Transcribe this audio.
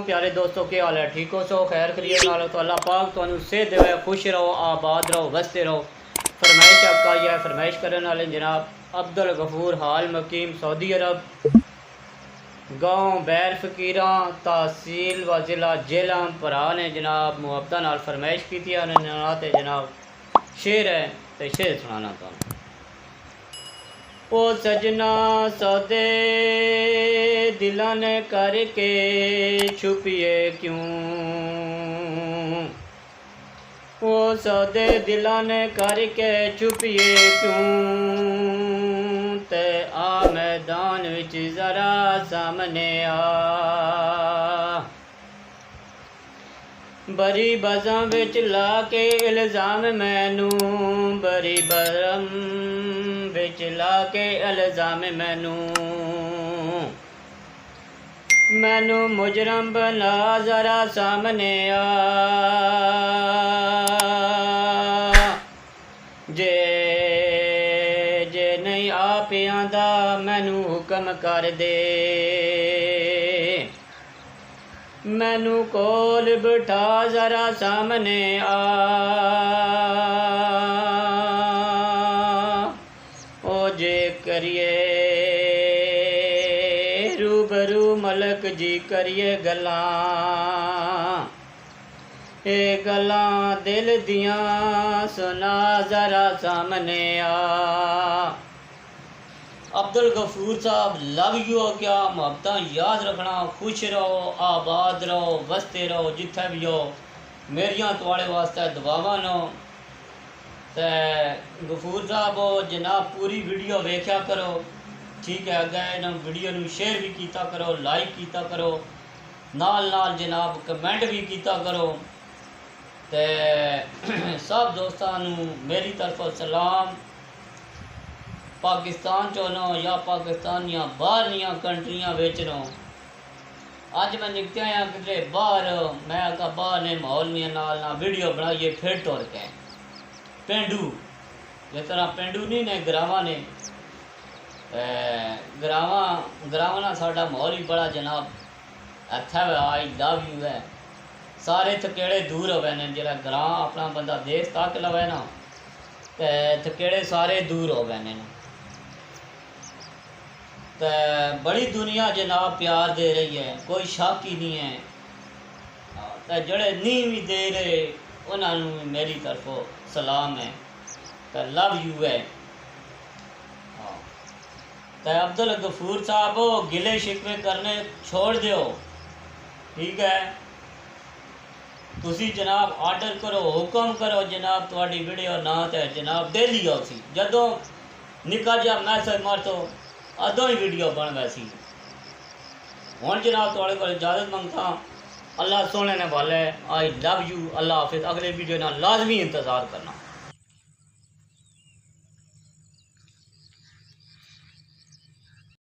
प्यारे दोस्तों, क्या हाल है? ठीक हो सो खैर करिए नाल तो अल्लाह पाक तुहानू सेहत देवे, खुश रहो, आबाद रहो, वसते रहो। फरमाइश आपका यह है, फरमाइश करने वाले जनाब अब्दुल गफूर हाल मकीम सऊदी अरब, गाँव बैर फकीरा, तहसील व ज़िला जेलम भरा ने जनाब मुहब्बत नाल फरमाइश की थी। उन्होंने जनाब शेर है तो शेर सुनाना तुहानू। ओ सजना सौदे दिलां ने करके छुपिए क्यों, ओ सौदे दिलां ने करके छुपिए क्यों, ते आ मैदान विच जरा सामने आ, बरी बज़ां विच ला के इल्ज़ाम मैनू, बरी बरम विच ला के इल्ज़ाम मैनू, मैनू मुजरम बना जरा सामने आ, जे जे नहीं आ पियांदा मैनू हुक्म कर दे, मैनू कोल बिठा जरा सामने आ, ओ जे करिए रूबरू मलक जी करिए गल्लां, ए गल्लां दिल दियां सुना जरा सामने आ। अब्दुल गफूर साहब लव यू हो क्या मुहब्बत याद रखना, खुश रहो, आबाद रहो, वसते रहो, जिथे भी हो। मेरिया थोड़े वास्ते दुआवां नो। ते गफूर साहब जनाब पूरी वीडियो वेख्या करो, ठीक है। अगर इन वीडियो नू शेयर भी किया करो, लाइक किया करो, नाल नाल जनाब कमेंट भी किया करो। ते सब दोस्तों नू मेरी तरफों सलाम। पाकिस्तान चो नो या पाकिस्तान या बाहरलियां कंट्रियां बेच नो, अज मैं निकल आया किधरे बाहर, मैं आका बाहर ने माहौल में नाल ना वीडियो बनाइए फिर टुर के पेंडू जिस तरह पेंडू नहीं ने ग्रावां ने, ग्रावां ना साडा माहौल ही बड़ा जनाब अच्छा है। आई लव यू है, सारे थकेड़े दूर होवे ने, जिहड़ा ग्रां अपना बंदा देश तक लवे ना ते थकेड़े सारे दूर होवे ने। तो बड़ी दुनिया जनाब प्यार दे रही है, कोई शक ही नहीं है। तो जड़े नहीं भी दे रहे उन्होंने मेरी तरफों सलाम है, तो लव यू है। तो अब्दुल गफूर साहब गिले शिकवे करने छोड़ दो, ठीक है। तुसी जनाब आर्डर करो, हुक्म करो जनाब, थोड़ी वीडियो ना तो जनाब डेली आओ सी, जदों निका जा मैसेज मार तो अदों ही वीडियो बन वैसी। हुण जनाब थोड़े को इजाज़त मंगता, अल्लाह सोने ने वाले। आई लव यू, अल्लाह हाफिज़। अगले वीडियो ना लाजमी इंतज़ार करना।